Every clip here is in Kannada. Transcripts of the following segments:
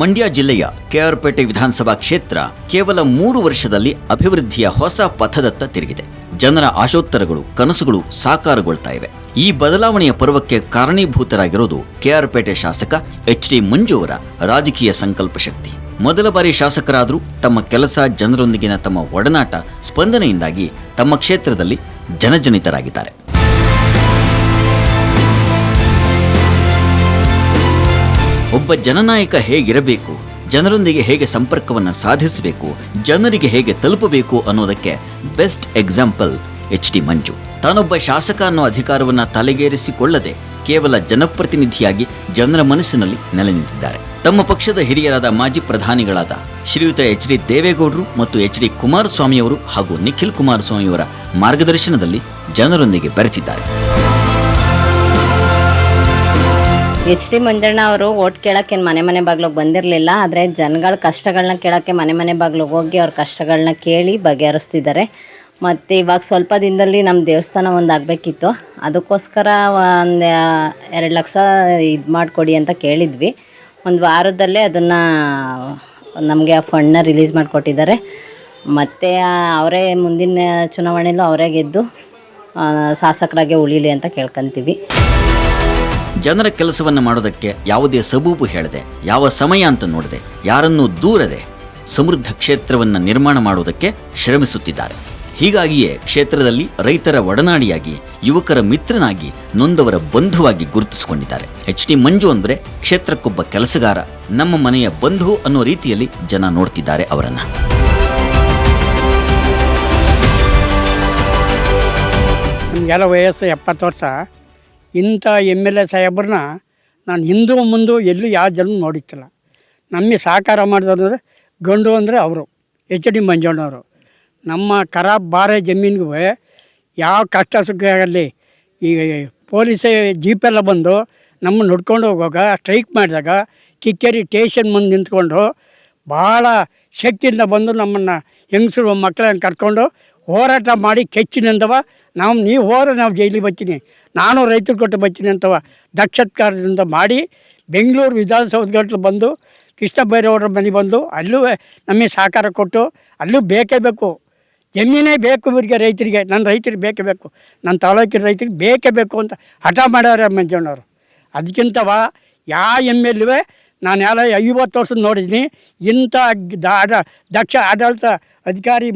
ಮಂಡ್ಯ ಜಿಲ್ಲೆಯ ಕೆಆರ್ಪೇಟೆ ವಿಧಾನಸಭಾ ಕ್ಷೇತ್ರ ಕೇವಲ 3 ವರ್ಷದಲ್ಲಿ ಅಭಿವೃದ್ಧಿಯ ಹೊಸ ಪಥದತ್ತ ತಿರುಗಿದೆ. ಜನರ ಆಶೋತ್ತರಗಳು, ಕನಸುಗಳು ಸಾಕಾರಗೊಳ್ತಾ ಇವೆ. ಈ ಬದಲಾವಣೆಯ ಪರ್ವಕ್ಕೆ ಕಾರಣೀಭೂತರಾಗಿರೋದು ಕೆಆರ್ಪೇಟೆ ಶಾಸಕ ಎಚ್.ಡಿ. ಮಂಜು ಅವರ ರಾಜಕೀಯ ಸಂಕಲ್ಪ ಶಕ್ತಿ. ಮೊದಲ ಬಾರಿ ಶಾಸಕರಾದರೂ ತಮ್ಮ ಕೆಲಸ, ಜನರೊಂದಿಗಿನ ತಮ್ಮ ಒಡನಾಟ, ಸ್ಪಂದನೆಯಿಂದಾಗಿ ತಮ್ಮ ಕ್ಷೇತ್ರದಲ್ಲಿ ಜನಜನಿತರಾಗಿದ್ದಾರೆ. ಒಬ್ಬ ಜನನಾಯಕ ಹೇಗಿರಬೇಕು, ಜನರೊಂದಿಗೆ ಹೇಗೆ ಸಂಪರ್ಕವನ್ನು ಸಾಧಿಸಬೇಕು, ಜನರಿಗೆ ಹೇಗೆ ತಲುಪಬೇಕು ಅನ್ನೋದಕ್ಕೆ ಬೆಸ್ಟ್ ಎಕ್ಸಾಂಪಲ್ ಎಚ್.ಡಿ. ಮಂಜು. ತಾನೊಬ್ಬ ಶಾಸಕ ಅನ್ನೋ ಅಧಿಕಾರವನ್ನು ತಲೆಗೇರಿಸಿಕೊಳ್ಳದೆ ಕೇವಲ ಜನಪ್ರತಿನಿಧಿಯಾಗಿ ಜನರ ಮನಸ್ಸಿನಲ್ಲಿ ನೆಲೆ ನಿಂತಿದ್ದಾರೆ. ತಮ್ಮ ಪಕ್ಷದ ಹಿರಿಯರಾದ ಮಾಜಿ ಪ್ರಧಾನಿಗಳಾದ ಶ್ರೀಯುತ ಎಚ್.ಡಿ. ದೇವೇಗೌಡರು ಮತ್ತು ಎಚ್.ಡಿ. ಕುಮಾರಸ್ವಾಮಿಯವರು ಹಾಗೂ ನಿಖಿಲ್ ಕುಮಾರಸ್ವಾಮಿಯವರ ಮಾರ್ಗದರ್ಶನದಲ್ಲಿ ಜನರೊಂದಿಗೆ ಬೆರೆತಿದ್ದಾರೆ. ಎಚ್.ಡಿ. ಮಂಜಣ್ಣ ಅವರು ಓಟ್ ಕೇಳೋಕ್ಕೆ ಮನೆ ಬಾಗಿಲಿಗೆ ಬಂದಿರಲಿಲ್ಲ. ಆದರೆ ಜನಗಳ ಕಷ್ಟಗಳನ್ನ ಕೇಳೋಕ್ಕೆ ಮನೆ ಬಾಗಿಲಿಗೆ ಹೋಗಿ ಅವ್ರ ಕಷ್ಟಗಳನ್ನ ಕೇಳಿ ಬಗೆಹರಿಸ್ತಿದ್ದಾರೆ. ಮತ್ತು ಇವಾಗ ಸ್ವಲ್ಪ ದಿನದಲ್ಲಿ ನಮ್ಮ ದೇವಸ್ಥಾನ ಒಂದು ಆಗಬೇಕಿತ್ತು. ಅದಕ್ಕೋಸ್ಕರ ಒಂದು 2 ಲಕ್ಷ ಇದು ಮಾಡಿಕೊಡಿ ಅಂತ ಕೇಳಿದ್ವಿ. ಒಂದು ವಾರದಲ್ಲೇ ಅದನ್ನು ನಮಗೆ ಆ ಫಂಡನ್ನ ರಿಲೀಸ್ ಮಾಡಿಕೊಟ್ಟಿದ್ದಾರೆ. ಮತ್ತು ಅವರೇ ಮುಂದಿನ ಚುನಾವಣೆಯಲ್ಲೂ ಅವರೇ ಗೆದ್ದು ಶಾಸಕರಾಗೆ ಉಳಿಲಿ ಅಂತ ಕೇಳ್ಕೊತೀವಿ. ಜನರ ಕೆಲಸವನ್ನು ಮಾಡೋದಕ್ಕೆ ಯಾವುದೇ ಸಬೂಬು ಹೇಳದೆ, ಯಾವ ಸಮಯ ಅಂತ ನೋಡದೆ, ಯಾರನ್ನೂ ದೂರದೆ ಸಮೃದ್ಧ ಕ್ಷೇತ್ರವನ್ನು ನಿರ್ಮಾಣ ಮಾಡುವುದಕ್ಕೆ ಶ್ರಮಿಸುತ್ತಿದ್ದಾರೆ. ಹೀಗಾಗಿಯೇ ಕ್ಷೇತ್ರದಲ್ಲಿ ರೈತರ ಒಡನಾಡಿಯಾಗಿ, ಯುವಕರ ಮಿತ್ರನಾಗಿ, ನೊಂದವರ ಬಂಧುವಾಗಿ ಗುರುತಿಸಿಕೊಂಡಿದ್ದಾರೆ. ಎಚ್.ಡಿ. ಮಂಜು ಅಂದರೆ ಕ್ಷೇತ್ರಕ್ಕೊಬ್ಬ ಕೆಲಸಗಾರ, ನಮ್ಮ ಮನೆಯ ಬಂಧು ಅನ್ನೋ ರೀತಿಯಲ್ಲಿ ಜನ ನೋಡ್ತಿದ್ದಾರೆ ಅವರನ್ನ. ನಮಗೆಲ್ಲ ವಯಸ್ಸು 70 ವರ್ಷ. ಇಂಥ MLA ಸಾಹೇಬ್ರನ್ನ ನಾನು ಹಿಂದೂ ಮುಂದೆ ಎಲ್ಲೂ ಯಾವ ಜನ ನೋಡಿತ್ತಿಲ್ಲ. ನಮಗೆ ಸಹಕಾರ ಮಾಡಿದ್ರೆ ಗಂಡು ಅಂದರೆ ಅವರು ಎಚ್.ಡಿ. ಮಂಜಣ್ಣವರು. ನಮ್ಮ ಖರಾಬ್ ಬಾರೆ ಜಮೀನಿಗೂ ಯಾವ ಕಷ್ಟ ಸುಖ ಆಗಲಿ, ಈ ಪೊಲೀಸೇ ಜೀಪೆಲ್ಲ ಬಂದು ನಮ್ಮನ್ನು ನೋಡ್ಕೊಂಡು ಹೋಗುವಾಗ, ಸ್ಟ್ರೈಕ್ ಮಾಡಿದಾಗ ಕಿಕ್ಕೇರಿ ಸ್ಟೇಷನ್ ಮುಂದೆ ನಿಂತ್ಕೊಂಡು ಭಾಳ ಶಕ್ತಿಯಿಂದ ಬಂದು ನಮ್ಮನ್ನು ಹೆಂಗಸರು ಮಕ್ಕಳನ್ನು ಕರ್ಕೊಂಡು ಹೋರಾಟ ಮಾಡಿ ಕೆಚ್ಚಿನಂತವ ನೀವು ಹೋದ್ರೆ ನಾವು ಜೈಲಿಗೆ ಬರ್ತೀನಿ, ನಾನು ರೈತರು ಕೊಟ್ಟು ಬರ್ತೀನಿ ಅಂತವ ದಕ್ಷತ್ಕಾರದಿಂದ ಮಾಡಿ ಬೆಂಗಳೂರು ವಿಧಾನಸೌಧ ಗಂಟ್ಲು ಬಂದು ಕೃಷ್ಣ ಬೈರೇಗೌಡರ ಮನೆ ಬಂದು ಅಲ್ಲೂ ನಮಗೆ ಸಹಕಾರ ಕೊಟ್ಟು, ಅಲ್ಲೂ ಬೇಕೇ ಬೇಕು, ಜಮೀನೇ ಬೇಕು ಇವರಿಗೆ, ರೈತರಿಗೆ, ನನ್ನ ರೈತರಿಗೆ ಬೇಕೇ ಬೇಕು, ನನ್ನ ತಾಲೂಕಿನ ರೈತರಿಗೆ ಬೇಕೇ ಬೇಕು ಅಂತ ಹಠ ಮಾಡ್ಯಾರ ಮಂಜಣ್ಣವರು. ಅದಕ್ಕಿಂತವ ಯಾವ MLA ನಾನು 50 ವರ್ಷದ ನೋಡಿದ್ದೀನಿ. ಇಂಥ ದಕ್ಷ ಆಡಳಿತ ಅಧಿಕಾರಿ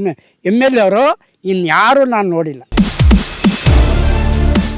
MLA ಅವರು ಇನ್ಯಾರೂ ನಾನು ನೋಡಿಲ್ಲ.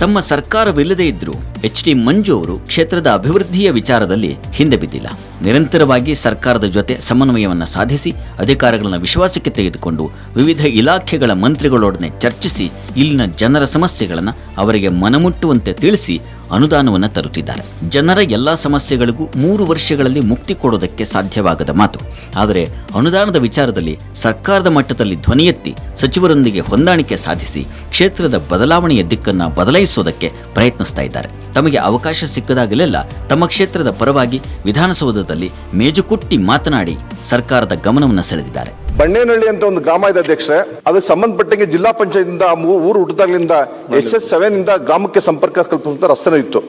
ತಮ್ಮ ಸರ್ಕಾರವಿಲ್ಲದೇ ಇದ್ದರೂ ಎಚ್.ಡಿ. ಮಂಜು ಅವರು ಕ್ಷೇತ್ರದ ಅಭಿವೃದ್ಧಿಯ ವಿಚಾರದಲ್ಲಿ ಹಿಂದೆ ಬಿದ್ದಿಲ್ಲ. ನಿರಂತರವಾಗಿ ಸರ್ಕಾರದ ಜೊತೆ ಸಮನ್ವಯವನ್ನು ಸಾಧಿಸಿ, ಅಧಿಕಾರಿಗಳನ್ನು ವಿಶ್ವಾಸಕ್ಕೆ ತೆಗೆದುಕೊಂಡು ವಿವಿಧ ಇಲಾಖೆಗಳ ಮಂತ್ರಿಗಳೊಡನೆ ಚರ್ಚಿಸಿ ಇಲ್ಲಿನ ಜನರ ಸಮಸ್ಯೆಗಳನ್ನು ಅವರಿಗೆ ಮನಮುಟ್ಟುವಂತೆ ತಿಳಿಸಿ ಅನುದಾನವನ್ನು ತರುತ್ತಿದ್ದಾರೆ. ಜನರ ಎಲ್ಲ ಸಮಸ್ಯೆಗಳಿಗೂ 3 ವರ್ಷಗಳಲ್ಲಿ ಮುಕ್ತಿ ಕೊಡೋದಕ್ಕೆ ಸಾಧ್ಯವಾಗದ ಮಾತು. ಆದರೆ ಅನುದಾನದ ವಿಚಾರದಲ್ಲಿ ಸರ್ಕಾರದ ಮಟ್ಟದಲ್ಲಿ ಧ್ವನಿ ಎತ್ತಿ ಸಚಿವರೊಂದಿಗೆ ಹೊಂದಾಣಿಕೆ ಸಾಧಿಸಿ ಕ್ಷೇತ್ರದ ಬದಲಾವಣೆಯ ದಿಕ್ಕನ್ನು ಬದಲಾಯಿಸೋದಕ್ಕೆ ಪ್ರಯತ್ನಿಸ್ತಾ ಇದ್ದಾರೆ. ತಮಗೆ ಅವಕಾಶ ಸಿಕ್ಕದಾಗಲೆಲ್ಲ ತಮ್ಮ ಕ್ಷೇತ್ರದ ಪರವಾಗಿ ವಿಧಾನಸೌಧದಲ್ಲಿ ಮೇಜುಕುಟ್ಟಿ ಮಾತನಾಡಿ ಸರ್ಕಾರದ ಗಮನವನ್ನು ಸೆಳೆದಿದ್ದಾರೆ. ಬಣ್ಣೇನಹಳ್ಳಿ ಅಂತ ಒಂದು ಗ್ರಾಮ ಇದೆ ಅಧ್ಯಕ್ಷರೇ. ಅದಕ್ಕೆ ಸಂಬಂಧಪಟ್ಟಂಗೆ ಜಿಲ್ಲಾ ಪಂಚಾಯತ್ ಊರು ಹುಟ್ಟಿದಾಗಲಿಂದ HS7 ಇಂದ ಗ್ರಾಮಕ್ಕೆ ಸಂಪರ್ಕ ಕಲ್ಪಿಸುವಂತ ರಸ್ತೆನೂ ಇತ್ತು.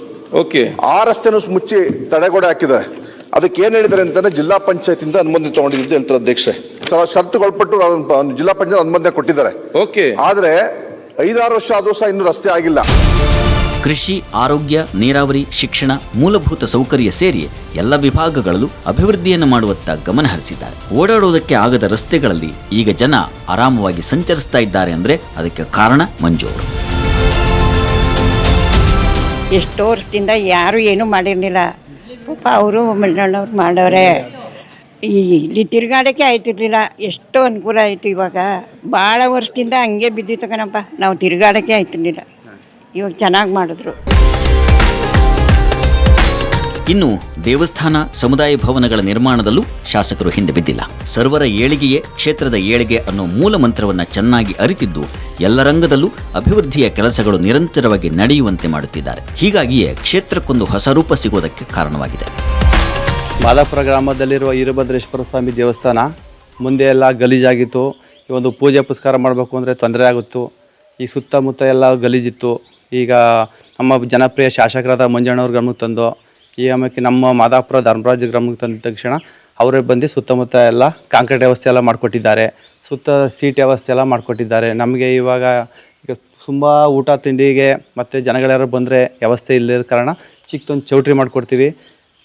ಆ ರಸ್ತೆನೂ ಮುಚ್ಚಿ ತಡೆಗೋಡೆ ಹಾಕಿದ್ದಾರೆ. ಅದಕ್ಕೆ ಏನ್ ಹೇಳಿದ್ದಾರೆ ಅಂತಂದ್ರೆ ಜಿಲ್ಲಾ ಪಂಚಾಯತ್ ಇಂದ ಅನುಮೋದನೆ ತಗೊಂಡಿದ್ದು ಅಂತ ಹೇಳ್ತಾರೆ ಅಧ್ಯಕ್ಷರೇ. ಷರತ್ತುಗೊಳಪಟ್ಟು ಜಿಲ್ಲಾ ಪಂಚಾಯತ್ ಅನುಮೋದನೆ ಕೊಟ್ಟಿದ್ದಾರೆ. ಆದ್ರೆ 5-6 ವರ್ಷ ಆದ್ರೂ ಸಹ ಇನ್ನೂ ರಸ್ತೆ ಆಗಿಲ್ಲ. ಕೃಷಿ, ಆರೋಗ್ಯ, ನೀರಾವರಿ, ಶಿಕ್ಷಣ, ಮೂಲಭೂತ ಸೌಕರ್ಯ ಸೇರಿ ಎಲ್ಲ ವಿಭಾಗಗಳಲ್ಲೂ ಅಭಿವೃದ್ಧಿಯನ್ನು ಮಾಡುವತ್ತ ಗಮನ ಹರಿಸಿದ್ದಾರೆ. ಓಡಾಡೋದಕ್ಕೆ ಆಗದ ರಸ್ತೆಗಳಲ್ಲಿ ಈಗ ಜನ ಆರಾಮವಾಗಿ ಸಂಚರಿಸ್ತಾ ಇದ್ದಾರೆ ಅಂದರೆ ಅದಕ್ಕೆ ಕಾರಣ ಮಂಜು ಅವರು. ಎಷ್ಟೋ ವರ್ಷದಿಂದ ಯಾರು ಏನೂ ಮಾಡಿರಲಿಲ್ಲ. ಪಾಪ ಅವರು ಮಂಜಣ್ಣವ್ರು ಮಾಡವ್ರೆ. ಇಲ್ಲಿ ತಿರುಗಾಡೋಕ್ಕೆ ಆಯ್ತಿರ್ಲಿಲ್ಲ. ಎಷ್ಟೋ ಅನುಕೂಲ ಆಯಿತು. ಇವಾಗ ಭಾಳ ವರ್ಷದಿಂದ ಹಂಗೆ ಬಿದ್ದಿತ್ತು ಕಣಪ್ಪ, ನಾವು ತಿರುಗಾಡೋಕ್ಕೆ ಆಯ್ತಿರ್ಲಿಲ್ಲ. ಇವಾಗ ಚೆನ್ನಾಗಿ ಮಾಡಿದ್ರು. ಇನ್ನು ದೇವಸ್ಥಾನ, ಸಮುದಾಯ ಭವನಗಳ ನಿರ್ಮಾಣದಲ್ಲೂ ಶಾಸಕರು ಹಿಂದೆ ಬಿದ್ದಿಲ್ಲ. ಸರ್ವರ ಏಳಿಗೆಯೇ ಕ್ಷೇತ್ರದ ಏಳಿಗೆ ಅನ್ನೋ ಮೂಲ ಮಂತ್ರವನ್ನು ಚೆನ್ನಾಗಿ ಅರಿತಿದ್ದು ಎಲ್ಲ ರಂಗದಲ್ಲೂ ಅಭಿವೃದ್ಧಿಯ ಕೆಲಸಗಳು ನಿರಂತರವಾಗಿ ನಡೆಯುವಂತೆ ಮಾಡುತ್ತಿದ್ದಾರೆ. ಹೀಗಾಗಿಯೇ ಕ್ಷೇತ್ರಕ್ಕೊಂದು ಹೊಸ ರೂಪ ಸಿಗೋದಕ್ಕೆ ಕಾರಣವಾಗಿದೆ. ಮಾದಾಪುರ ಗ್ರಾಮದಲ್ಲಿರುವ ವೀರಭದ್ರೇಶ್ವರ ಸ್ವಾಮಿ ದೇವಸ್ಥಾನ ಮುಂದೆ ಎಲ್ಲ ಗಲೀಜಾಗಿತ್ತು. ಈ ಒಂದು ಪೂಜೆ ಪುಸ್ಕಾರ ಮಾಡಬೇಕು ಅಂದರೆ ತೊಂದರೆ ಆಗುತ್ತು. ಈ ಸುತ್ತಮುತ್ತ ಎಲ್ಲ ಗಲೀಜಿತ್ತು. ಈಗ ನಮ್ಮ ಜನಪ್ರಿಯ ಶಾಸಕರಾದ ಮಂಜಣ್ಣವ್ರ ಗಮನಕ್ಕೆ ತಂದು, ಈ ಆಮೇಲೆ ನಮ್ಮ ಮಾದಾಪುರ ಧರ್ಮರಾಜ ಗ್ರಾಮಕ್ಕೆ ತಂದ ತಕ್ಷಣ ಅವರೇ ಬಂದು ಸುತ್ತಮುತ್ತ ಎಲ್ಲ ಕಾಂಕ್ರೀಟ್ ವ್ಯವಸ್ಥೆ ಎಲ್ಲ ಮಾಡಿಕೊಟ್ಟಿದ್ದಾರೆ, ಸುತ್ತ ಸೀಟ್ ವ್ಯವಸ್ಥೆ ಎಲ್ಲ ಮಾಡಿಕೊಟ್ಟಿದ್ದಾರೆ. ನಮಗೆ ಇವಾಗ ಈಗ ತುಂಬ ಊಟ ತಿಂಡಿಗೆ ಮತ್ತು ಜನಗಳ್ಯಾರು ಬಂದರೆ ವ್ಯವಸ್ಥೆ ಇಲ್ಲದ ಕಾರಣ ಚಿಕ್ಕದೊಂದು ಚೌಟ್ರಿ ಮಾಡಿಕೊಡ್ತೀವಿ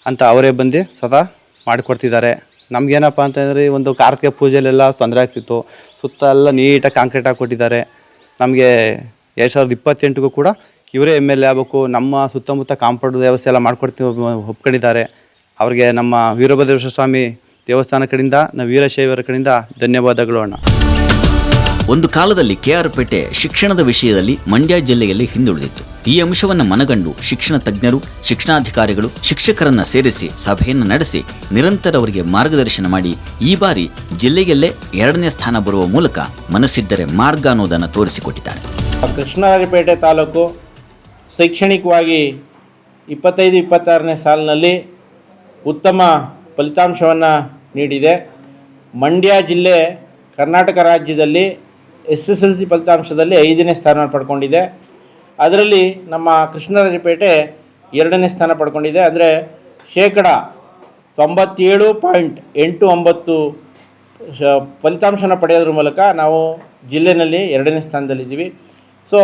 ಅಂತ ಅವರೇ ಬಂದು ಸದಾ ಮಾಡಿಕೊಡ್ತಿದ್ದಾರೆ. ನಮಗೇನಪ್ಪ ಅಂತಂದರೆ ಒಂದು ಕಾರ್ತಿಕ ಪೂಜೆಯಲ್ಲೆಲ್ಲ ತೊಂದರೆ ಆಗ್ತಿತ್ತು, ಸುತ್ತ ಎಲ್ಲ ನೀಟಾಗಿ ಕಾಂಕ್ರೀಟ್ ಹಾಕ್ಕೊಟ್ಟಿದ್ದಾರೆ. ನಮಗೆ 2028ಗೂ ಕೂಡ ಇವರೇ MLA ಆಗಬೇಕು, ನಮ್ಮ ಸುತ್ತಮುತ್ತ ಕಾಂಪೌಂಡ್ ವ್ಯವಸ್ಥೆ ಎಲ್ಲ ಮಾಡಿಕೊಡ್ತೀವಿ ಒಪ್ಕೊಂಡಿದ್ದಾರೆ. ಅವ್ರಿಗೆ ನಮ್ಮ ವೀರಭದ್ರೇಶ್ವರ ಸ್ವಾಮಿ ದೇವಸ್ಥಾನ ಕಡೆಯಿಂದ, ನಾವು ವೀರಶೈವರ ಕಡೆಯಿಂದ ಧನ್ಯವಾದಗಳು ಅಣ್ಣ. ಒಂದು ಕಾಲದಲ್ಲಿ KR ಪೇಟೆ ಶಿಕ್ಷಣದ ವಿಷಯದಲ್ಲಿ ಮಂಡ್ಯ ಜಿಲ್ಲೆಯಲ್ಲಿ ಹಿಂದುಳಿದಿತ್ತು. ಈ ಅಂಶವನ್ನು ಮನಗಂಡು ಶಿಕ್ಷಣ ತಜ್ಞರು, ಶಿಕ್ಷಣಾಧಿಕಾರಿಗಳು, ಶಿಕ್ಷಕರನ್ನ ಸೇರಿಸಿ ಸಭೆಯನ್ನು ನಡೆಸಿ ನಿರಂತರ ಅವರಿಗೆ ಮಾರ್ಗದರ್ಶನ ಮಾಡಿ ಈ ಬಾರಿ ಜಿಲ್ಲೆಯಲ್ಲೇ 2ನೇ ಸ್ಥಾನ ಬರುವ ಮೂಲಕ ಮನಸ್ಸಿದ್ದರೆ ಮಾರ್ಗ ಅನ್ನೋದನ್ನು ತೋರಿಸಿಕೊಟ್ಟಿದ್ದಾರೆ. ಕೃಷ್ಣರಾಜಪೇಟೆ ತಾಲೂಕು ಶೈಕ್ಷಣಿಕವಾಗಿ 25-26ನೇ ಸಾಲಿನಲ್ಲಿ ಉತ್ತಮ ಫಲಿತಾಂಶವನ್ನು ನೀಡಿದೆ. ಮಂಡ್ಯ ಜಿಲ್ಲೆ ಕರ್ನಾಟಕ ರಾಜ್ಯದಲ್ಲಿ SSLC ಫಲಿತಾಂಶದಲ್ಲಿ 5ನೇ ಸ್ಥಾನ ಪಡ್ಕೊಂಡಿದೆ. ಅದರಲ್ಲಿ ನಮ್ಮ ಕೃಷ್ಣರಾಜಪೇಟೆ 2ನೇ ಸ್ಥಾನ ಪಡ್ಕೊಂಡಿದೆ. ಅಂದರೆ 97.89 ಫಲಿತಾಂಶನ ಪಡೆಯೋದ್ರ ಮೂಲಕ ನಾವು ಜಿಲ್ಲೆಯಲ್ಲಿ 2ನೇ ಸ್ಥಾನದಲ್ಲಿದ್ದೀವಿ. ಸೊ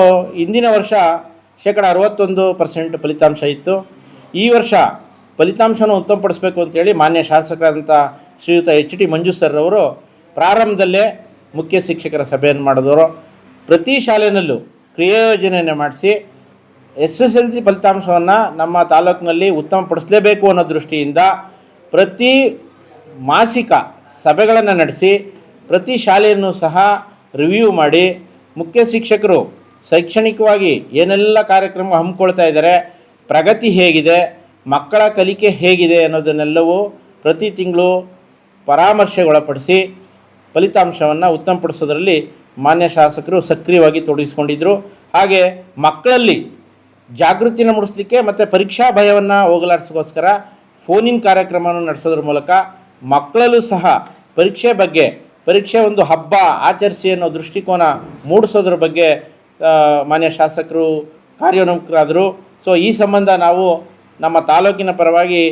ಇಂದಿನ ವರ್ಷ 61% ಫಲಿತಾಂಶ ಇತ್ತು. ಈ ವರ್ಷ ಫಲಿತಾಂಶವನ್ನು ಉತ್ತಮಪಡಿಸಬೇಕು ಅಂತೇಳಿ ಮಾನ್ಯ ಶಾಸಕರಾದಂಥ ಶ್ರೀಯುತ HT ಮಂಜು ಸರ್ ಅವರು ಪ್ರಾರಂಭದಲ್ಲೇ ಮುಖ್ಯ ಶಿಕ್ಷಕರ ಸಭೆಯನ್ನು ಮಾಡಿದವರು. ಪ್ರತಿ ಶಾಲೆಯಲ್ಲೂ ಕ್ರಿಯಾಯೋಜನೆಯನ್ನು ಮಾಡಿಸಿ SSLC ಫಲಿತಾಂಶವನ್ನು ನಮ್ಮ ತಾಲೂಕಿನಲ್ಲಿ ಉತ್ತಮಪಡಿಸಲೇಬೇಕು ಅನ್ನೋ ದೃಷ್ಟಿಯಿಂದ ಪ್ರತಿ ಮಾಸಿಕ ಸಭೆಗಳನ್ನು ನಡೆಸಿ ಪ್ರತಿ ಶಾಲೆಯನ್ನು ಸಹ ರಿವ್ಯೂ ಮಾಡಿ ಮುಖ್ಯ ಶಿಕ್ಷಕರು ಶೈಕ್ಷಣಿಕವಾಗಿ ಏನೆಲ್ಲ ಕಾರ್ಯಕ್ರಮ ಹಮ್ಮಿಕೊಳ್ತಾ ಇದ್ದಾರೆ, ಪ್ರಗತಿ ಹೇಗಿದೆ, ಮಕ್ಕಳ ಕಲಿಕೆ ಹೇಗಿದೆ ಅನ್ನೋದನ್ನೆಲ್ಲವೂ ಪ್ರತಿ ತಿಂಗಳು ಪರಾಮರ್ಶೆಗೊಳಪಡಿಸಿ ಫಲಿತಾಂಶವನ್ನು ಉತ್ತಮಪಡಿಸೋದ್ರಲ್ಲಿ ಮಾನ್ಯ ಶಾಸಕರು ಸಕ್ರಿಯವಾಗಿ ತೊಡಗಿಸಿಕೊಂಡಿದ್ದರು. ಹಾಗೆ ಮಕ್ಕಳಲ್ಲಿ ಜಾಗೃತಿನ ಮೂಡಿಸಲಿಕ್ಕೆ ಮತ್ತು ಪರೀಕ್ಷಾ ಭಯವನ್ನು ಹೋಗಲಾಡಿಸೋಕ್ಕೋಸ್ಕರ ಫೋನಿನ ಕಾರ್ಯಕ್ರಮವನ್ನು ನಡೆಸೋದ್ರ ಮೂಲಕ ಮಕ್ಕಳಲ್ಲೂ ಸಹ ಪರೀಕ್ಷೆ ಒಂದು ಹಬ್ಬ ಆಚರಿಸಿ ಅನ್ನೋ ದೃಷ್ಟಿಕೋನ ಮೂಡಿಸೋದ್ರ ಬಗ್ಗೆ ಮಾನ್ಯ ಶಾಸಕರು ಕಾರ್ಯೋನ್ಮುಖರಾದರು. ಸೊ ಈ ಸಂಬಂಧ ನಾವು ನಮ್ಮ ತಾಲೂಕಿನ ಪರವಾಗಿ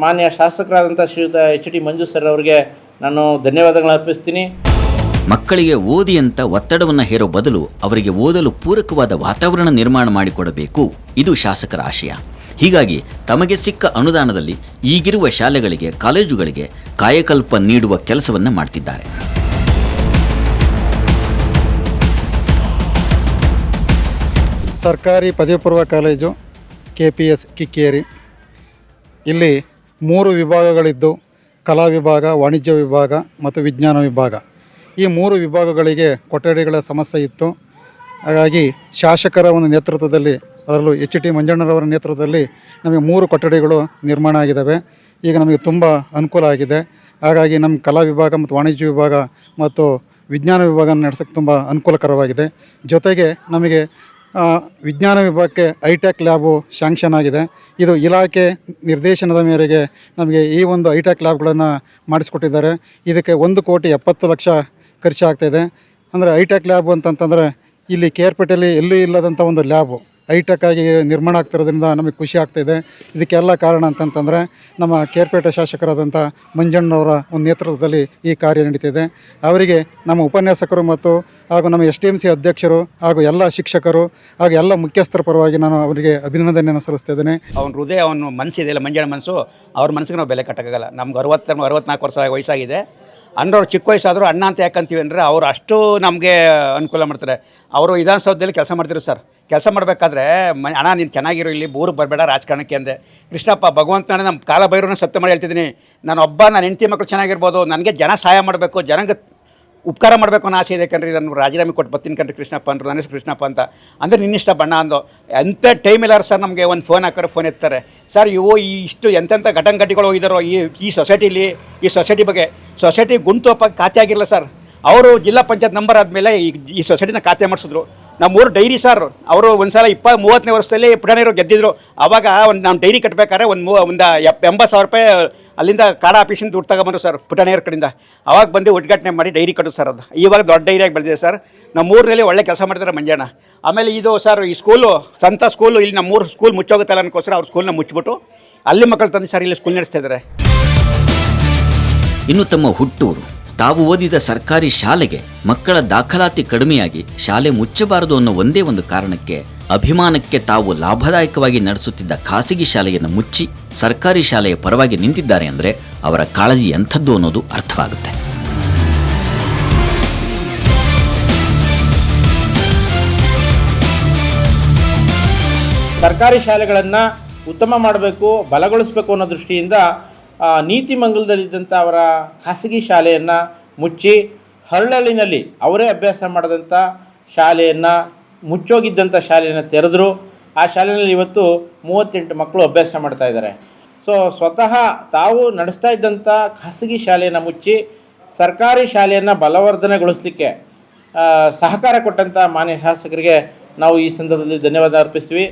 ಮಾನ್ಯ ಶಾಸಕರಾದಂಥ ಶ್ರೀಯುತ HT ಮಂಜು ಸರ್ ಅವರಿಗೆ ನಾನು ಧನ್ಯವಾದಗಳನ್ನು ಅರ್ಪಿಸ್ತೀನಿ. ಮಕ್ಕಳಿಗೆ ಓದಿ ಅಂತ ಒತ್ತಡವನ್ನು ಹೇರೋ ಬದಲು ಅವರಿಗೆ ಓದಲು ಪೂರಕವಾದ ವಾತಾವರಣ ನಿರ್ಮಾಣ ಮಾಡಿಕೊಡಬೇಕು, ಇದು ಶಾಸಕರ ಆಶಯ. ಹೀಗಾಗಿ ತಮಗೆ ಸಿಕ್ಕ ಅನುದಾನದಲ್ಲಿ ಈಗಿರುವ ಶಾಲೆಗಳಿಗೆ, ಕಾಲೇಜುಗಳಿಗೆ ಕಾಯಕಲ್ಪ ನೀಡುವ ಕೆಲಸವನ್ನು ಮಾಡ್ತಿದ್ದಾರೆ. ಸರ್ಕಾರಿ ಪದವಿ ಪೂರ್ವ ಕಾಲೇಜು KPS ಕಿಕ್ಕೇರಿ. ಇಲ್ಲಿ 3 ವಿಭಾಗಗಳಿದ್ದು, ಕಲಾ ವಿಭಾಗ, ವಾಣಿಜ್ಯ ವಿಭಾಗ ಮತ್ತು ವಿಜ್ಞಾನ ವಿಭಾಗ. ಈ 3 ವಿಭಾಗಗಳಿಗೆ ಕೊಠಡಿಗಳ ಸಮಸ್ಯೆ ಇತ್ತು. ಹಾಗಾಗಿ ಶಾಸಕರ ಒಂದು ನೇತೃತ್ವದಲ್ಲಿ, ಅದರಲ್ಲೂ HT ಮಂಜಣ್ಣರವರ ನೇತೃತ್ವದಲ್ಲಿ ನಮಗೆ 3 ಕೊಠಡಿಗಳು ನಿರ್ಮಾಣ ಆಗಿದ್ದಾವೆ. ಈಗ ನಮಗೆ ತುಂಬ ಅನುಕೂಲ ಆಗಿದೆ. ಹಾಗಾಗಿ ನಮ್ಮ ಕಲಾ ವಿಭಾಗ ಮತ್ತು ವಾಣಿಜ್ಯ ವಿಭಾಗ ಮತ್ತು ವಿಜ್ಞಾನ ವಿಭಾಗ ನಡೆಸೋಕ್ಕೆ ತುಂಬ ಅನುಕೂಲಕರವಾಗಿದೆ. ಜೊತೆಗೆ ನಮಗೆ ವಿಜ್ಞಾನ ವಿಭಾಗಕ್ಕೆ ಹೈಟೆಕ್ ಲ್ಯಾಬು ಶಾಂಕ್ಷನ್ ಆಗಿದೆ. ಇದು ಇಲಾಖೆ ನಿರ್ದೇಶನದ ಮೇರೆಗೆ ನಮಗೆ ಈ ಒಂದು ಹೈಟೆಕ್ ಲ್ಯಾಬ್ಗಳನ್ನು ಮಾಡಿಸ್ಕೊಟ್ಟಿದ್ದಾರೆ. ಇದಕ್ಕೆ 1,70,00,000 ಖರ್ಚಾಗ್ತಾಯಿದೆ. ಅಂದರೆ ಹೈಟೆಕ್ ಲ್ಯಾಬ್ ಅಂತಂತಂದರೆ ಇಲ್ಲಿ KR ಪೇಟೆಯಲ್ಲಿ ಎಲ್ಲೂ ಇಲ್ಲದಂಥ ಒಂದು ಲ್ಯಾಬು ಹೈಟೆಕ್ ಆಗಿ ನಿರ್ಮಾಣ ಆಗ್ತಿರೋದ್ರಿಂದ ನಮಗೆ ಖುಷಿ ಆಗ್ತಾಯಿದೆ. ಇದಕ್ಕೆಲ್ಲ ಕಾರಣ ಅಂತಂತಂದರೆ ನಮ್ಮ KR ಪೇಟೆ ಶಾಸಕರಾದಂಥ ಮಂಜಣ್ಣವರ ಒಂದು ನೇತೃತ್ವದಲ್ಲಿ ಈ ಕಾರ್ಯ ನಡೀತಿದೆ. ಅವರಿಗೆ ನಮ್ಮ ಉಪನ್ಯಾಸಕರು ಮತ್ತು ಹಾಗೂ ನಮ್ಮ STMC ಅಧ್ಯಕ್ಷರು ಹಾಗೂ ಎಲ್ಲ ಶಿಕ್ಷಕರು ಹಾಗೂ ಎಲ್ಲ ಮುಖ್ಯಸ್ಥರ ಪರವಾಗಿ ನಾನು ಅವರಿಗೆ ಅಭಿನಂದನೆಯನ್ನು ಸಲ್ಲಿಸ್ತಿದ್ದೇನೆ. ಅವನ ಹೃದಯ, ಅವನ ಮನಸ್ಸಿದೆಯಲ್ಲ, ಮಂಜಣ್ಣ ಮನಸ್ಸು, ಅವ್ರ ಮನಸ್ಸಿಗೆ ನಾವು ಬೆಲೆ ಕಟ್ಟೋಕ್ಕಾಗಲ್ಲ. ನಮ್ಗೆ 64 ವರ್ಷ ವಯಸ್ಸಾಗಿದೆ. ಅನ್ನೋರು ಚಿಕ್ಕ ವಯಸ್ಸಾದರೂ ಅಣ್ಣ ಅಂತ ಯಾಕಂತೀವಿ ಅಂದರೆ ಅವರು ಅಷ್ಟು ನಮಗೆ ಅನುಕೂಲ ಮಾಡ್ತಾರೆ. ಅವರು ವಿಧಾನಸೌಧದಲ್ಲಿ ಕೆಲಸ ಮಾಡ್ತಿರು ಸರ್. ಕೆಲಸ ಮಾಡಬೇಕಾದ್ರೆ ಅಣ್ಣ ನೀನು ಚೆನ್ನಾಗಿರೋ, ಇಲ್ಲಿ ಊರಿಗೆ ಬರಬೇಡ ರಾಜಕಾರಣಕ್ಕೆ ಅಂದೆ. ಕೃಷ್ಣಪ್ಪ ಭಗವಂತನ ನಮ್ಮ ಕಾಲ ಭೈರವನ ಸತ್ಯ ಮಾಡಿ ಹೇಳ್ತಿದ್ದೀನಿ, ನನ್ನ ಹೆಂಡತಿ ಮಕ್ಕಳು ಚೆನ್ನಾಗಿರ್ಬೋದು, ನನಗೆ ಜನ ಸಹಾಯ ಮಾಡಬೇಕು, ಜನಗೆ ಉಪಕಾರ ಮಾಡಬೇಕು ಅನ್ನೋ ಆಸೆ ಇದೆ ಕಣ್ರಿ. ನಾನು ರಾಜೀನಾಮೆ ಕೊಟ್ಟು ಬರ್ತೀನಿ ಕಣ್ರಿ ಕೃಷ್ಣಪ್ಪ ಅಂದರು. ನನ್ನ ಹೆಸರು ಕೃಷ್ಣಪ್ಪ ಅಂತ. ಅಂದರೆ ನಿನ್ನಿಷ್ಟ ಬಣ್ಣ ಅಂದು. ಎಂಥ ಟೈಮ್ ಇಲ್ಲಾರು ಸರ್ ನಮಗೆ ಒಂದು ಫೋನ್ ಹಾಕೋರು ಫೋನ್ ಎತ್ತಾರೆ. ಸರ್ ಇಷ್ಟು ಎಂತೆಂಥ ಘಟನೆಗಳು ಹೋಗಿದ್ದಾರೋ ಈ ಸೊಸೈಟಿಲಿ. ಈ ಸೊಸೈಟಿ ಬಗ್ಗೆ ಸೊಸೈಟಿ ಗುಂಟುಪ್ಪಾಗಿ ಖಾತೆ ಆಗಿರಲ್ಲ ಸರ್. ಅವರು ಜಿಲ್ಲಾ ಪಂಚಾಯತ್ ನಂಬರ್ ಆದಮೇಲೆ ಈ ಸೊಸೈಟಿನ ಖಾತೆ ಮಾಡಿಸಿದ್ರು. ನಮ್ಮೂರು ಡೈರಿ ಸರ್, ಅವರು ಒಂದು ಸಲ 30ನೇ ವರ್ಷದಲ್ಲಿ ಪುಟಾಣಿಯರು ಗೆದ್ದಿದ್ರು. ಆವಾಗ ನಾವು ಡೈರಿ ಕಟ್ಟಬೇಕಾದ್ರೆ ಒಂದು 80,000 ರೂಪಾಯಿ ಅಲ್ಲಿಂದ ಕಾಡ ಆಫೀಸಿಂದ ದುಡ್ಡು ತಗೊಂಬಂದ್ರು ಸರ್ ಪುಟಾಣಿಯರ ಕಡೆಯಿಂದ. ಅವಾಗ ಬಂದು ಉದ್ಘಾಟನೆ ಮಾಡಿ ಡೈರಿ ಕಟ್ಟೋದು ಸರ್. ಅದು ಇವಾಗ ದೊಡ್ಡ ಡೈರಿಯಾಗಿ ಬೆಳೆದಿದೆ ಸರ್. ನಮ್ಮೂರಿನಲ್ಲಿ ಒಳ್ಳೆ ಕೆಲಸ ಮಾಡ್ತಾರೆ ಮಂಜಣ್ಣ. ಆಮೇಲೆ ಇದು ಸರ್ ಈ ಸ್ಕೂಲು, ಸ್ವಂತ ಸ್ಕೂಲು, ಇಲ್ಲಿ ನಮ್ಮೂರು ಸ್ಕೂಲ್ ಮುಚ್ಚೋಗುತ್ತಲ್ಲ ಅನ್ಕೋಸ್ಕರ ಅವ್ರ ಸ್ಕೂಲ್ನ ಮುಚ್ಚಿಬಿಟ್ಟು ಅಲ್ಲಿ ಮಕ್ಕಳು ತಂದು ಸರ್ ಇಲ್ಲಿ ಸ್ಕೂಲ್ ನಡೆಸ್ತಾ ಇದ್ದಾರೆ. ಇನ್ನು ತಮ್ಮ ಹುಟ್ಟೂರು, ತಾವು ಓದಿದ ಸರ್ಕಾರಿ ಶಾಲೆಗೆ ಮಕ್ಕಳ ದಾಖಲಾತಿ ಕಡಿಮೆಯಾಗಿ ಶಾಲೆ ಮುಚ್ಚಬಾರದು ಅನ್ನೋ ಒಂದೇ ಒಂದು ಕಾರಣಕ್ಕೆ ಅಭಿಮಾನಕ್ಕೆ ತಾವು ಲಾಭದಾಯಕವಾಗಿ ನಡೆಸುತ್ತಿದ್ದ ಖಾಸಗಿ ಶಾಲೆಯನ್ನು ಮುಚ್ಚಿ ಸರ್ಕಾರಿ ಶಾಲೆಯ ಪರವಾಗಿ ನಿಂತಿದ್ದಾರೆ ಅಂದರೆ ಅವರ ಕಾಳಜಿ ಎಂಥದ್ದು ಅನ್ನೋದು ಅರ್ಥವಾಗುತ್ತೆ. ಸರ್ಕಾರಿ ಶಾಲೆಗಳನ್ನು ಉತ್ತಮ ಮಾಡಬೇಕು, ಬಲಗೊಳಿಸಬೇಕು ಅನ್ನೋ ದೃಷ್ಟಿಯಿಂದ ನೀತಿಮಂಗಲದಲ್ಲಿದ್ದಂಥ ಅವರ ಖಾಸಗಿ ಶಾಲೆಯನ್ನು ಮುಚ್ಚಿ ಹರಳಳ್ಳಿನಲ್ಲಿ ಅವರೇ ಅಭ್ಯಾಸ ಮಾಡಿದಂಥ ಶಾಲೆಯನ್ನು ಮುಚ್ಚೋಗಿದ್ದಂಥ ಶಾಲೆಯನ್ನು ತೆರೆದರು. ಆ ಶಾಲೆಯಲ್ಲಿ ಇವತ್ತು 38 ಮಕ್ಕಳು ಅಭ್ಯಾಸ ಮಾಡ್ತಾ ಇದ್ದಾರೆ. ಸೊ ಸ್ವತಃ ತಾವು ನಡೆಸ್ತಾ ಇದ್ದಂಥ ಖಾಸಗಿ ಶಾಲೆಯನ್ನು ಮುಚ್ಚಿ ಸರ್ಕಾರಿ ಶಾಲೆಯನ್ನು ಬಲವರ್ಧನೆಗೊಳಿಸಲಿಕ್ಕೆ ಸಹಕಾರ ಕೊಟ್ಟಂಥ ಮಾನ್ಯ ಶಾಸಕರಿಗೆ ನಾವು ಈ ಸಂದರ್ಭದಲ್ಲಿ ಧನ್ಯವಾದ ಅರ್ಪಿಸ್ತೀವಿ.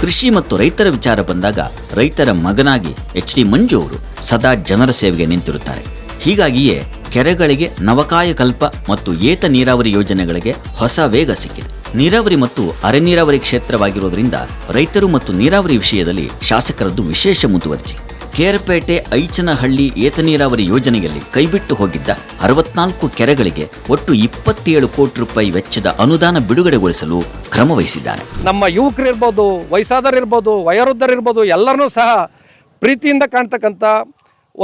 ಕೃಷಿ ಮತ್ತು ರೈತರ ವಿಚಾರ ಬಂದಾಗ ರೈತರ ಮಗನಾಗಿ ಎಚ್.ಡಿ. ಮಂಜು ಅವರು ಸದಾ ಜನರ ಸೇವೆಗೆ ನಿಂತಿರುತ್ತಾರೆ. ಹೀಗಾಗಿಯೇ ಕೆರೆಗಳಿಗೆ ನವಕಾಯಕಲ್ಪ ಮತ್ತು ಏತ ನೀರಾವರಿ ಯೋಜನೆಗಳಿಗೆ ಹೊಸ ವೇಗ ಸಿಕ್ಕಿದೆ. ನೀರಾವರಿ ಮತ್ತು ಅರೆ ನೀರಾವರಿ ಕ್ಷೇತ್ರವಾಗಿರುವುದರಿಂದ ರೈತರು ಮತ್ತು ನೀರಾವರಿ ವಿಷಯದಲ್ಲಿ ಶಾಸಕರದ್ದು ವಿಶೇಷ ಮುತುವರ್ಜಿ. ಕೇರಪೇಟೆ ಐಚನಹಳ್ಳಿ ಏತ ನೀರಾವರಿ ಯೋಜನೆಯಲ್ಲಿ ಕೈಬಿಟ್ಟು ಹೋಗಿದ್ದ 64 ಕೆರೆಗಳಿಗೆ ಒಟ್ಟು 27 ಕೋಟಿ ರೂಪಾಯಿ ವೆಚ್ಚದ ಅನುದಾನ ಬಿಡುಗಡೆಗೊಳಿಸಲು ಕ್ರಮ ವಹಿಸಿದ್ದಾರೆ. ನಮ್ಮ ಯುವಕರಿರ್ಬೋದು, ವಯಸ್ಸಾದರಿರ್ಬೋದು, ವಯೋವೃದ್ಧರಿರ್ಬೋದು, ಎಲ್ಲರನ್ನೂ ಸಹ ಪ್ರೀತಿಯಿಂದ ಕಾಣ್ತಕ್ಕಂಥ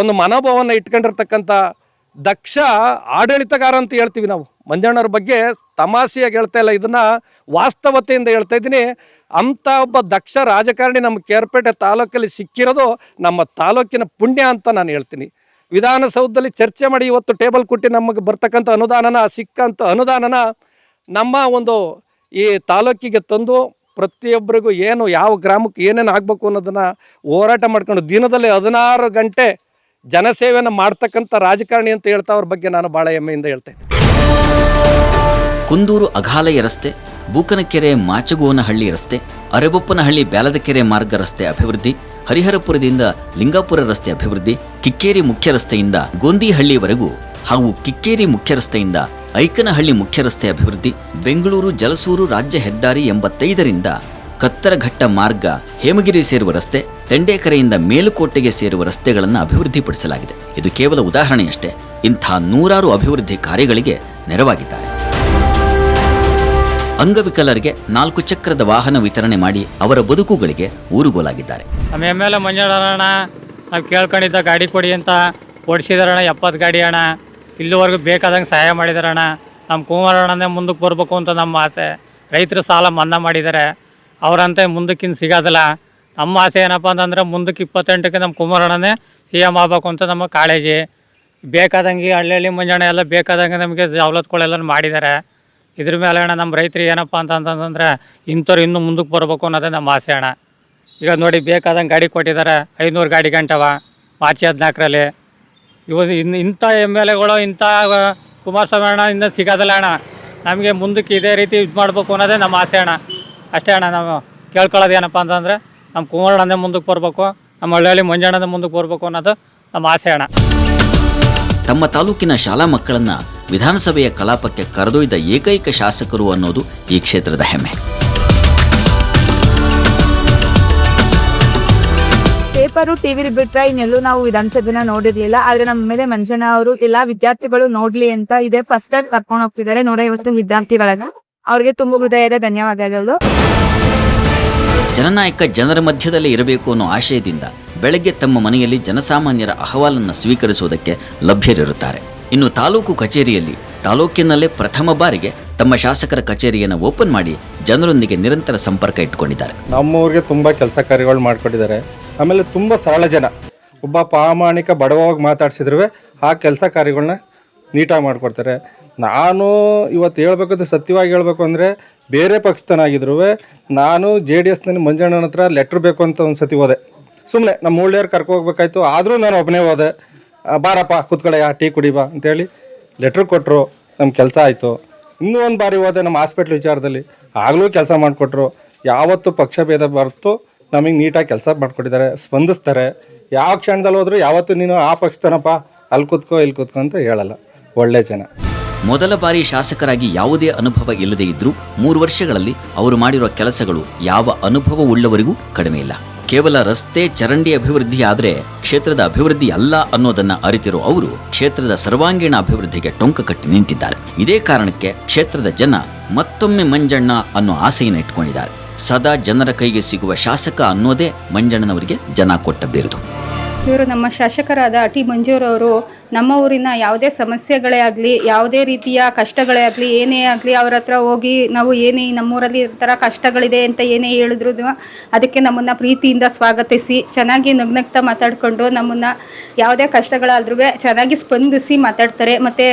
ಒಂದು ಮನೋಭಾವವನ್ನು ಇಟ್ಕೊಂಡಿರ್ತಕ್ಕಂಥ ದಕ್ಷ ಆಡಳಿತಗಾರ ಅಂತ ಹೇಳ್ತೀವಿ ನಾವು. ಮಂಜಣ್ಣವ್ರ ಬಗ್ಗೆ ತಮಾಷೆಯಾಗಿ ಹೇಳ್ತಾ ಇಲ್ಲ, ಇದನ್ನು ವಾಸ್ತವತೆಯಿಂದ ಹೇಳ್ತಾ ಇದ್ದೀನಿ. ಅಂಥ ಒಬ್ಬ ದಕ್ಷ ರಾಜಕಾರಣಿ ನಮ್ಮ ಕೇರಪೇಟೆ ತಾಲೂಕಲ್ಲಿ ಸಿಕ್ಕಿರೋದು ನಮ್ಮ ತಾಲೂಕಿನ ಪುಣ್ಯ ಅಂತ ನಾನು ಹೇಳ್ತೀನಿ. ವಿಧಾನಸೌಧದಲ್ಲಿ ಚರ್ಚೆ ಮಾಡಿ ಇವತ್ತು ಟೇಬಲ್ ಕೊಟ್ಟು ನಮಗೆ ಬರ್ತಕ್ಕಂಥ ಸಿಕ್ಕಂಥ ಅನುದಾನನ ನಮ್ಮ ಒಂದು ಈ ತಾಲೂಕಿಗೆ ತಂದು ಪ್ರತಿಯೊಬ್ಬರಿಗೂ ಏನು ಯಾವ ಗ್ರಾಮಕ್ಕೆ ಏನೇನು ಆಗಬೇಕು ಅನ್ನೋದನ್ನು ಹೋರಾಟ ಮಾಡ್ಕೊಂಡು ದಿನದಲ್ಲಿ 16 ಗಂಟೆ ಜನಸೇವೆಯನ್ನು ಮಾಡ್ತಕ್ಕಂಥ ರಾಜಕಾರಣಿ ಅಂತ ಹೇಳ್ತಾ ಅವ್ರ ಬಗ್ಗೆ ನಾನು ಭಾಳ ಹೆಮ್ಮೆಯಿಂದ ಹೇಳ್ತಾ ಇದ್ದೆ. ಕುಂದೂರು ಅಘಾಲಯ ರಸ್ತೆ, ಬೂಕನಕೆರೆ ಮಾಚಗೋನಹಳ್ಳಿ ರಸ್ತೆ, ಅರೆಬೊಪ್ಪನಹಳ್ಳಿ ಬ್ಯಾಲದಕೆರೆ ಮಾರ್ಗ ರಸ್ತೆ ಅಭಿವೃದ್ಧಿ, ಹರಿಹರಪುರದಿಂದ ಲಿಂಗಾಪುರ ರಸ್ತೆ ಅಭಿವೃದ್ಧಿ, ಕಿಕ್ಕೇರಿ ಮುಖ್ಯ ರಸ್ತೆಯಿಂದ ಗೋಂದಿಹಳ್ಳಿವರೆಗೂ ಹಾಗೂ ಕಿಕ್ಕೇರಿ ಮುಖ್ಯ ರಸ್ತೆಯಿಂದ ಐಕನಹಳ್ಳಿ ಮುಖ್ಯ ರಸ್ತೆ ಅಭಿವೃದ್ಧಿ, ಬೆಂಗಳೂರು ಜಲಸೂರು ರಾಜ್ಯ ಹೆದ್ದಾರಿ 85ರಿಂದ ಕತ್ತರಘಟ್ಟ ಮಾರ್ಗ ಹೇಮಗಿರಿ ಸೇರುವ ರಸ್ತೆ, ತೆಂಡೇಕೆರೆಯಿಂದ ಮೇಲುಕೋಟೆಗೆ ಸೇರುವ ರಸ್ತೆಗಳನ್ನು ಅಭಿವೃದ್ಧಿಪಡಿಸಲಾಗಿದೆ. ಇದು ಕೇವಲ ಉದಾಹರಣೆಯಷ್ಟೇ. ಇಂಥ ನೂರಾರು ಅಭಿವೃದ್ಧಿ ಕಾರ್ಯಗಳಿಗೆ ನೆರವಾಗಿದ್ದಾರೆ. ಅಂಗವಿಕಲರಿಗೆ 4 ಚಕ್ರದ ವಾಹನ ವಿತರಣೆ ಮಾಡಿ ಅವರ ಬದುಕುಗಳಿಗೆ ಊರುಗೋಲಾಗಿದ್ದಾರೆ. ನಮ್ಮ ಎಮ್.ಎಲ್.ಎ. ಮಂಜಣ್ಣಣ್ಣ ನಾವು ಕೇಳ್ಕೊಂಡಿದ್ದ ಗಾಡಿ ಕೊಡಿ ಅಂತ ಓಡಿಸಿದಾರಣ್ಣ. 70 ಗಾಡಿ ಅಣ್ಣ. ಇಲ್ಲಿವರೆಗೂ ಬೇಕಾದಂಗೆ ಸಹಾಯ ಮಾಡಿದಾರಣ್ಣ. ನಮ್ಮ ಕುಮಾರಣ್ಣನೇ ಮುಂದಕ್ಕೆ ಬರಬೇಕು ಅಂತ ನಮ್ಮ ಆಸೆ. ರೈತರು ಸಾಲ ಮನ್ನಾ ಮಾಡಿದ್ದಾರೆ. ಅವರಂತೆ ಮುಂದಕ್ಕಿಂತ ಸಿಗೋದಿಲ್ಲ. ನಮ್ಮ ಆಸೆ ಏನಪ್ಪ ಅಂತಂದರೆ ಮುಂದಕ್ಕೆ 28ಕ್ಕೆ ನಮ್ಮ ಕುಮಾರಣ್ಣನೇ CM ಆಗಬೇಕು ಅಂತ ನಮ್ಮ ಕಾಳಜಿ. ಬೇಕಾದಂಗೆ ಹಳ್ಳಿ ಮಂಜಣ್ಣ ಎಲ್ಲ ಬೇಕಾದಂಗೆ ನಮಗೆ ಸವಲತ್ತುಗಳೆಲ್ಲ ಮಾಡಿದ್ದಾರೆ. ಇದ್ರ ಮೇಲೆ ಅಣ್ಣ ನಮ್ಮ ರೈತರಿಗೆ ಏನಪ್ಪ ಅಂತಂತಂದರೆ ಇಂಥವ್ರು ಇನ್ನೂ ಮುಂದಕ್ಕೆ ಬರಬೇಕು ಅನ್ನೋದೇ ನಮ್ಮ ಆಸೆ ಅಣ್ಣ. ಈಗ ನೋಡಿ ಬೇಕಾದಂಗೆ ಗಾಡಿ ಕೊಟ್ಟಿದ್ದಾರೆ. 500 ಗಾಡಿ ಗಂಟವ ಮಾರ್ಚ್ 14ರಲ್ಲಿ. ಇಂಥ MLAಗಳು ಇಂಥ ಕುಮಾರಸ್ವಾಮಿ ಅಣ್ಣ ಇನ್ನೂ ಸಿಗೋದಿಲ್ಲ ಅಣ್ಣ. ನಮಗೆ ಮುಂದಕ್ಕೆ ಇದೇ ರೀತಿ ಇದು ಮಾಡಬೇಕು ಅನ್ನೋದೇ ನಮ್ಮ ಆಸೆ ಅಣ್ಣ. ಅಷ್ಟೇ ಅಣ್ಣ. ನಾವು ಕೇಳ್ಕೊಳ್ಳೋದು ಏನಪ್ಪ ಅಂತಂದರೆ ನಮ್ಮ ಕುಮಾರಣ್ಣನೇ ಮುಂದಕ್ಕೆ ಬರಬೇಕು, ನಮ್ಮ ಹಳ್ಳಿ ಮಂಜಣ್ಣನೇ ಮುಂದಕ್ಕೆ ಬರಬೇಕು ಅನ್ನೋದು ನಮ್ಮ ಆಸೆ ಅಣ್ಣ. ತಮ್ಮ ತಾಲೂಕಿನ ಶಾಲಾ ಮಕ್ಕಳನ್ನು ವಿಧಾನಸಭೆಯ ಕಲಾಪಕ್ಕೆ ಕರೆದೊಯ್ದ ಏಕೈಕ ಶಾಸಕರು ಅನ್ನೋದು ಈ ಕ್ಷೇತ್ರದ ಹೆಮ್ಮೆ. ಪೇಪರು ಟಿವಿಲಿ ಬಿಟ್ರೆ ಇನ್ನೆಲ್ಲೂ ನಾವು ವಿಧಾನಸಭೆನ ನೋಡಿರ್ಲಿಲ್ಲ. ಆದ್ರೆ ನಮ್ಮ ಮೇಲೆ ಮಂಜಣ್ಣ ಅವರು ಎಲ್ಲ ವಿದ್ಯಾರ್ಥಿಗಳು ನೋಡ್ಲಿ ಅಂತ ಇದೆ ಫಸ್ಟ್ ಟೈಮ್ ಕರ್ಕೊಂಡು ಹೋಗ್ತಿದ್ದಾರೆ 150 ವಿದ್ಯಾರ್ಥಿಗಳನ್ನ. ಅವ್ರಿಗೆ ತುಂಬ ಹೃದಯದ ಧನ್ಯವಾದಗಳು. ಜನನಾಯಕ ಜನರ ಮಧ್ಯದಲ್ಲೇ ಇರಬೇಕು ಅನ್ನೋ ಆಶಯದಿಂದ ಬೆಳಗ್ಗೆ ತಮ್ಮ ಮನೆಯಲ್ಲಿ ಜನಸಾಮಾನ್ಯರ ಅಹವಾಲನ್ನು ಸ್ವೀಕರಿಸುವುದಕ್ಕೆ ಲಭ್ಯರಿರುತ್ತಾರೆ. ಇನ್ನು ತಾಲೂಕು ಕಚೇರಿಯಲ್ಲಿ ತಾಲೂಕಿನಲ್ಲೇ ಪ್ರಥಮ ಬಾರಿಗೆ ತಮ್ಮ ಶಾಸಕರ ಕಚೇರಿಯನ್ನು ಓಪನ್ ಮಾಡಿ ಜನರೊಂದಿಗೆ ನಿರಂತರ ಸಂಪರ್ಕ ಇಟ್ಟುಕೊಂಡಿದ್ದಾರೆ. ನಮ್ಮೂರಿಗೆ ತುಂಬ ಕೆಲಸ ಕಾರ್ಯಗಳು ಮಾಡಿಕೊಟ್ಟಿದ್ದಾರೆ. ಆಮೇಲೆ ತುಂಬ ಸರಳ ಜನ, ಒಬ್ಬ ಪ್ರಾಮಾಣಿಕ ಬಡವಾಗಿ ಮಾತಾಡ್ಸಿದ್ರು ಆ ಕೆಲಸ ಕಾರ್ಯಗಳನ್ನ ನೀಟಾಗಿ ಮಾಡಿಕೊಡ್ತಾರೆ. ನಾನು ಇವತ್ತು ಹೇಳ್ಬೇಕಂದ್ರೆ ಸತ್ಯವಾಗಿ ಹೇಳಬೇಕು ಅಂದರೆ ಬೇರೆ ಪಕ್ಷದನಾಗಿದ್ರು ನಾನು JDSನಲ್ಲಿ ಮಂಜಣ್ಣನ ಹತ್ರ ಲೆಟ್ರ್ ಬೇಕು ಅಂತ ಒಂದು ಸತಿ ಹೋದೆ. ಸುಮ್ಮನೆ ನಮ್ಮ ಒಳ್ಳೆಯವ್ರು ಕರ್ಕೋಗ್ಬೇಕಾಯ್ತು. ಆದರೂ ನಾನು ಒಬ್ಬನೇ ಹೋದೆ. ಬಾರಪ್ಪ ಕೂತ್ಕೊಳ್ಳಯ್ಯ ಟೀ ಕುಡಿಬಾ ಅಂತೇಳಿ ಲೆಟ್ರ್ ಕೊಟ್ಟರು. ನಮ್ಮ ಕೆಲಸ ಆಯಿತು. ಇನ್ನೂ ಒಂದು ಬಾರಿ ಹೋದೆ ನಮ್ಮ ಹಾಸ್ಪಿಟ್ಲ್ ವಿಚಾರದಲ್ಲಿ, ಆಗಲೂ ಕೆಲಸ ಮಾಡಿಕೊಟ್ರು. ಯಾವತ್ತೂ ಪಕ್ಷಭೇದ ಬರ್ತು ನಮಗೆ ನೀಟಾಗಿ ಕೆಲಸ ಮಾಡಿಕೊಟ್ಟಿದ್ದಾರೆ, ಸ್ಪಂದಿಸ್ತಾರೆ. ಯಾವ ಕ್ಷಣದಲ್ಲಿ ಹೋದ್ರು ಯಾವತ್ತೂ ನೀನು ಆ ಪಕ್ಷದನಪ್ಪ ಅಲ್ಲಿ ಕೂತ್ಕೋ ಇಲ್ಲಿ ಕೂತ್ಕೋ ಅಂತ ಹೇಳಲ್ಲ. ಒಳ್ಳೆ ಜನ. ಮೊದಲ ಬಾರಿ ಶಾಸಕರಾಗಿ ಯಾವುದೇ ಅನುಭವ ಇಲ್ಲದೇ ಇದ್ದರೂ 3 ವರ್ಷಗಳಲ್ಲಿ ಅವರು ಮಾಡಿರುವ ಕೆಲಸಗಳು ಯಾವ ಅನುಭವವುಳ್ಳವರಿಗೂ ಕಡಿಮೆ ಇಲ್ಲ. ಕೇವಲ ರಸ್ತೆ ಚರಂಡಿ ಅಭಿವೃದ್ಧಿ ಆದರೆ ಕ್ಷೇತ್ರದ ಅಭಿವೃದ್ಧಿ ಅಲ್ಲ ಅನ್ನೋದನ್ನ ಅರಿತಿರೋ ಅವರು ಕ್ಷೇತ್ರದ ಸರ್ವಾಂಗೀಣ ಅಭಿವೃದ್ಧಿಗೆ ಟೊಂಕ ಕಟ್ಟಿ ನಿಂತಿದ್ದಾರೆ. ಇದೇ ಕಾರಣಕ್ಕೆ ಕ್ಷೇತ್ರದ ಜನ ಮತ್ತೊಮ್ಮೆ ಮಂಜಣ್ಣ ಅನ್ನೋ ಆಸೆಯನ್ನು ಇಟ್ಕೊಂಡಿದ್ದಾರೆ. ಸದಾ ಜನರ ಕೈಗೆ ಸಿಗುವ ಶಾಸಕ ಅನ್ನೋದೇ ಮಂಜಣ್ಣನವರಿಗೆ ಜನ ಕೊಟ್ಟ ಬಿರುದು. ಇವರು ನಮ್ಮ ಶಾಸಕರಾದ ಟಿ ಮಂಜೂರವರು ನಮ್ಮ ಊರಿನ ಯಾವುದೇ ಸಮಸ್ಯೆಗಳೇ ಆಗಲಿ, ಯಾವುದೇ ರೀತಿಯ ಕಷ್ಟಗಳೇ ಆಗಲಿ, ಏನೇ ಆಗಲಿ ಅವ್ರ ಹತ್ರ ಹೋಗಿ ನಾವು ಏನೇ ನಮ್ಮೂರಲ್ಲಿ ಈ ಥರ ಕಷ್ಟಗಳಿದೆ ಅಂತ ಏನೇ ಹೇಳಿದ್ರು ಅದಕ್ಕೆ ನಮ್ಮನ್ನು ಪ್ರೀತಿಯಿಂದ ಸ್ವಾಗತಿಸಿ ಚೆನ್ನಾಗಿ ನಗ್ನಗ್ತಾ ಮಾತಾಡಿಕೊಂಡು ನಮ್ಮನ್ನು ಯಾವುದೇ ಕಷ್ಟಗಳಾದ್ರೂ ಚೆನ್ನಾಗಿ ಸ್ಪಂದಿಸಿ ಮಾತಾಡ್ತಾರೆ. ಮತ್ತು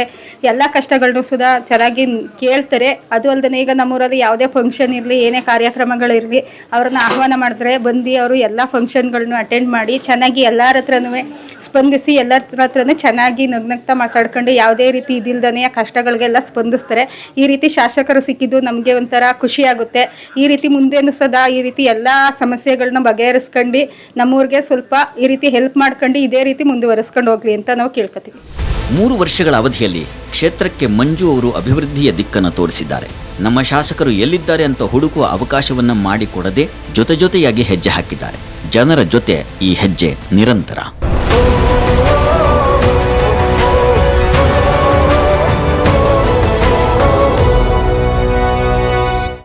ಎಲ್ಲ ಕಷ್ಟಗಳನ್ನೂ ಸುಧಾ ಚೆನ್ನಾಗಿ ಕೇಳ್ತಾರೆ. ಅದು ಅಲ್ಲದೆ ಈಗ ನಮ್ಮೂರಲ್ಲಿ ಯಾವುದೇ ಫಂಕ್ಷನ್ ಇರಲಿ, ಏನೇ ಕಾರ್ಯಕ್ರಮಗಳಿರಲಿ ಅವ್ರನ್ನ ಆಹ್ವಾನ ಮಾಡಿದ್ರೆ ಬಂದು ಅವರು ಎಲ್ಲ ಫಂಕ್ಷನ್ಗಳನ್ನು ಅಟೆಂಡ್ ಮಾಡಿ ಚೆನ್ನಾಗಿ ಎಲ್ಲರ ಹತ್ರನೂ ಸ್ಪಂದಿಸಿ ಎಲ್ಲರ ಹತ್ರನೂ ಚೆನ್ನಾಗಿ ನಗ್ನಗ್ತಾ ಮಾತಾಡ್ಕೊಂಡು ಯಾವುದೇ ರೀತಿ ಇದಿಲ್ದನೆಯ ಕಷ್ಟಗಳಿಗೆಲ್ಲ ಸ್ಪಂದಿಸ್ತಾರೆ. ಈ ರೀತಿ ಶಾಸಕರು ಸಿಕ್ಕಿದ್ದು ನಮಗೆ ಒಂಥರ ಖುಷಿಯಾಗುತ್ತೆ. ಈ ರೀತಿ ಮುಂದೆನೂ ಸದಾ ಈ ರೀತಿ ಎಲ್ಲ ಸಮಸ್ಯೆಗಳನ್ನ ಬಗೆಹರಿಸ್ಕೊಂಡು ನಮ್ಮೂರಿಗೆ ಸ್ವಲ್ಪ ಈ ರೀತಿ ಹೆಲ್ಪ್ ಮಾಡ್ಕೊಂಡು ಇದೇ ರೀತಿ ಮುಂದುವರಿಸ್ಕೊಂಡು ಹೋಗ್ಲಿ ಅಂತ ನಾವು ಕೇಳ್ಕೊತೀವಿ. 3 ವರ್ಷಗಳ ಅವಧಿಯಲ್ಲಿ ಕ್ಷೇತ್ರಕ್ಕೆ ಮಂಜು ಅವರು ಅಭಿವೃದ್ಧಿಯ ದಿಕ್ಕನ್ನು ತೋರಿಸಿದ್ದಾರೆ. ನಮ್ಮ ಶಾಸಕರು ಎಲ್ಲಿದ್ದಾರೆ ಅಂತ ಹುಡುಕುವ ಅವಕಾಶವನ್ನ ಮಾಡಿಕೊಡದೆ ಜೊತೆಯಾಗಿ ಹೆಜ್ಜೆ ಹಾಕಿದ್ದಾರೆ. ಜನರ ಜೊತೆ ಈ ಹೆಜ್ಜೆ ನಿರಂತರ.